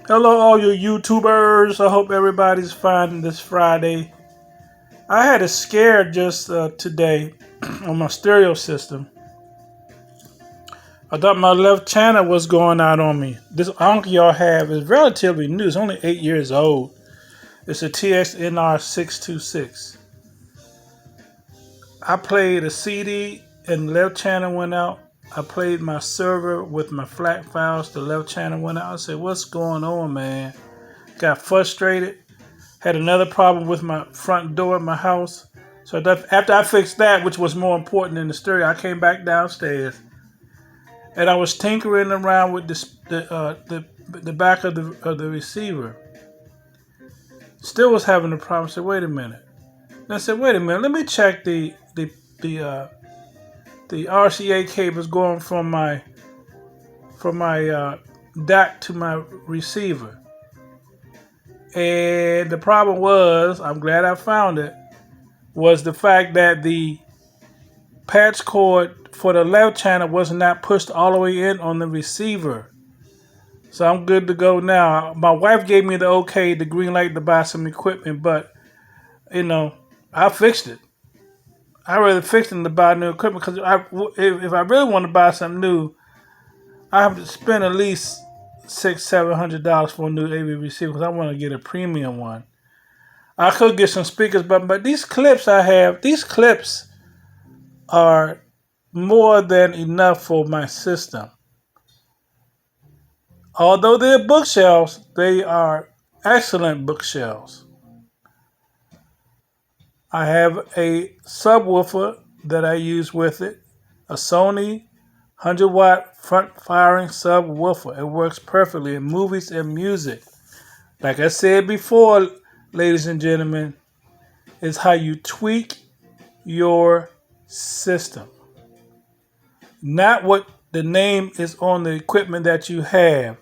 Hello, all you YouTubers. I hope everybody's fine this Friday. I had a scare just today on my stereo system. I thought my left channel was going out on me. This Anki y'all have is relatively new. It's only 8 years old. It's a TXNR626. I played a CD and the left channel went out. I played my server with my FLAC files. The left channel went out. I said, "What's going on, man?" Got frustrated. Had another problem with my front door of my house. So after I fixed that, which was more important than the stereo, I came back downstairs and I was tinkering around with the back of the receiver. Still was having a problem. I said, "Wait a minute." And I said, "Wait a minute. Let me check the RCA cables going from my DAC to my receiver." And the problem was, I'm glad I found it, was the fact that the patch cord for the left channel was not pushed all the way in on the receiver. So I'm good to go now. My wife gave me the okay, the green light to buy some equipment, but I fixed it. I rather fix it than to buy new equipment because if I really want to buy something new, I have to spend at least $600-700 for a new AV receiver because I want to get a premium one. I could get some speakers, but these clips are more than enough for my system. Although they're bookshelves, they are excellent bookshelves. I have a subwoofer that I use with it, a Sony 100-watt front-firing subwoofer. It works perfectly in movies and music. Like I said before, ladies and gentlemen, is how you tweak your system. Not what the name is on the equipment that you have.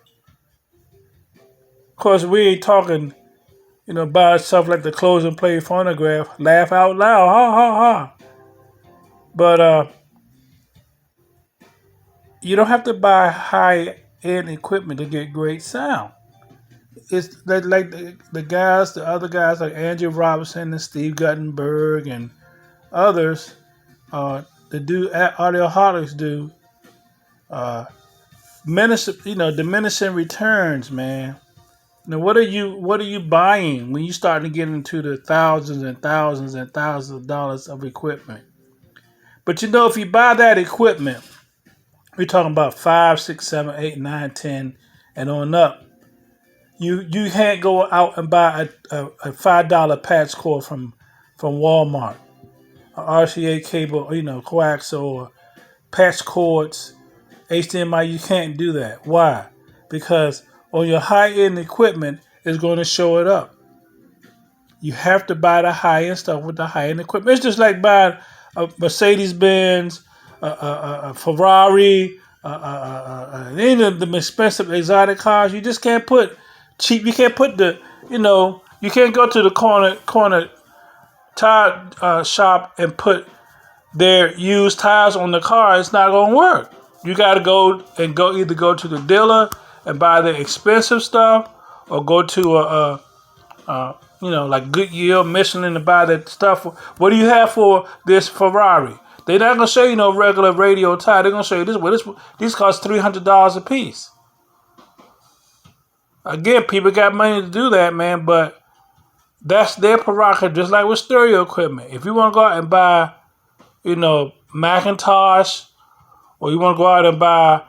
Of course, we ain't talking, buy stuff like the close and play phonograph, laugh out loud, ha ha ha. But you don't have to buy high end equipment to get great sound. It's like the other guys like Andrew Robinson and Steve Guttenberg and others, the Audioholics do, diminishing returns, man. Now, what are you buying when you start to get into the thousands and thousands and thousands of dollars of equipment? But if you buy that equipment, we're talking about 5, 6, 7, 8, 9, 10, and on up. You can't go out and buy a $5 patch cord from Walmart, a RCA cable, coax or patch cords, HDMI. You can't do that. Why? Because on your high-end equipment, it's going to show it up. You have to buy the high-end stuff with the high-end equipment. It's just like buying a Mercedes-Benz, a Ferrari, any of the expensive exotic cars. You just can't put cheap. You can't put you can't go to the corner tire shop and put their used tires on the car. It's not going to work. You got to either go to the dealer and buy the expensive stuff, or go to like Goodyear, Michelin to buy that stuff. What do you have for this Ferrari? They're not gonna show you no regular radio tire. They're gonna show you this. Well, these cost $300 a piece. Again, people got money to do that, man, but that's their prerogative. Just like with stereo equipment, if you want to go out and buy, Macintosh, or you want to go out and buy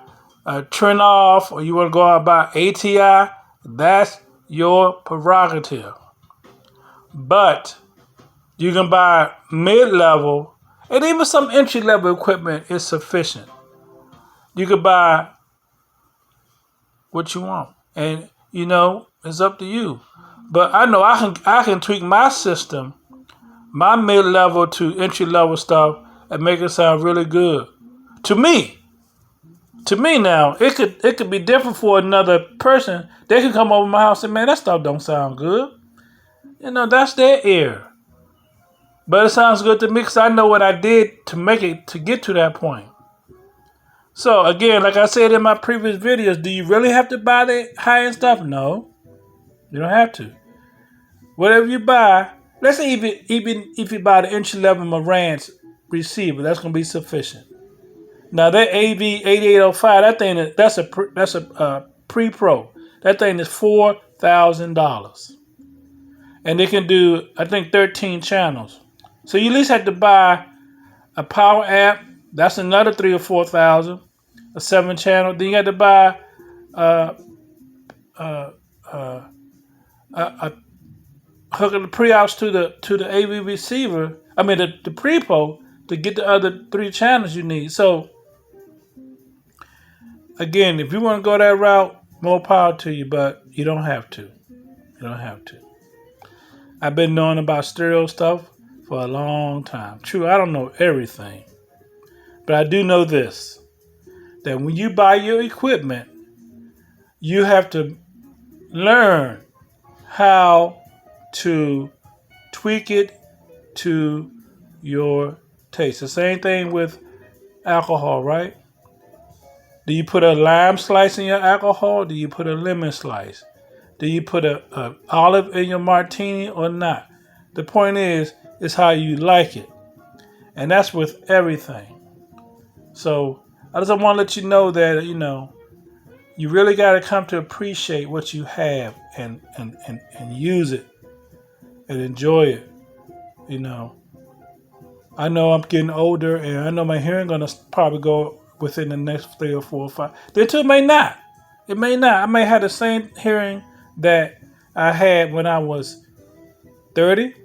a Trinoff, or you want to go out and buy ATI, that's your prerogative. But you can buy mid-level, and even some entry-level equipment is sufficient. You can buy what you want, and it's up to you. But I know I can tweak my system, my mid-level to entry-level stuff, and make it sound really good. To me now, it could be different for another person. They could come over my house and, man, that stuff don't sound good. That's their ear. But it sounds good to me because I know what I did to make it to get to that point. So again, like I said in my previous videos, do you really have to buy the high-end stuff? No, you don't have to. Whatever you buy, let's say even if you buy the entry-level Marantz receiver, that's going to be sufficient. Now that AV8805, that thing that's a pre-pro. That thing is $4,000, and it can do I think 13 channels. So you at least have to buy a power amp. That's another $3,000 or $4,000. A 7-channel. Then you got to buy a hooking the pre-outs to the AV receiver. I mean the pre-pro to get the other 3 channels you need. So again, if you want to go that route, more power to you, but you don't have to. You don't have to. I've been knowing about stereo stuff for a long time. True, I don't know everything, but I do know this, that when you buy your equipment, you have to learn how to tweak it to your taste. The same thing with alcohol, right? Do you put a lime slice in your alcohol? Do you put a lemon slice? Do you put a olive in your martini or not? The point is how you like it. And that's with everything. So I just want to let you know that, you really got to come to appreciate what you have and use it and enjoy it. I know I'm getting older, and I know my hearing going to probably go within the next 3 or 4 or 5. Then too, it may not. It may not. I may have the same hearing that I had when I was 30.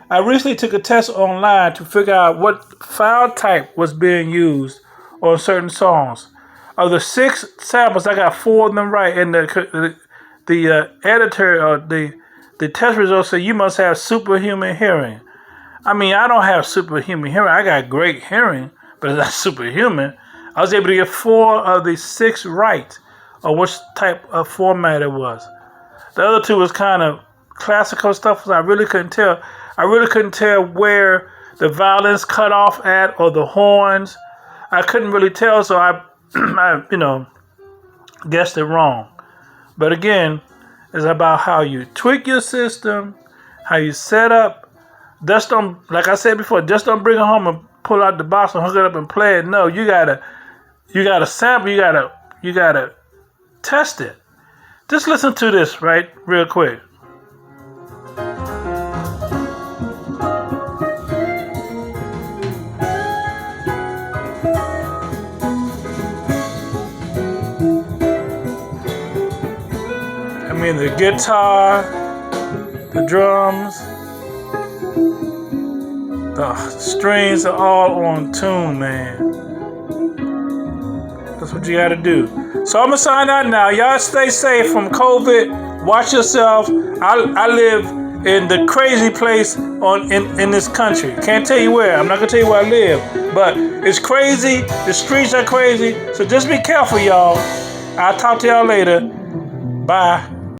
I recently took a test online to figure out what file type was being used on certain songs. Of the 6 samples, I got 4 of them right, and the editor or the test results say you must have superhuman hearing. I mean, I don't have superhuman hearing. I got great hearing, but it's not superhuman. I was able to get 4 of the 6 right, or which type of format it was. The other 2 was kind of classical stuff, so I really couldn't tell. I really couldn't tell where the violins cut off at or the horns. I couldn't really tell, so I guessed it wrong. But again, it's about how you tweak your system, how you set up. Just don't, like I said before, just don't bring it home and pull out the box and hook it up and play it. No, you gotta sample. You gotta test it. Just listen to this right real quick. I mean, the guitar, the drums, the strings are all on tune, man. That's what you gotta do. So I'm gonna sign out now. Y'all stay safe from COVID. Watch yourself. I live in the crazy place in this country. Can't tell you where. I'm not gonna tell you where I live, but it's crazy. The streets are crazy. So just be careful, y'all. I'll talk to y'all later. Bye.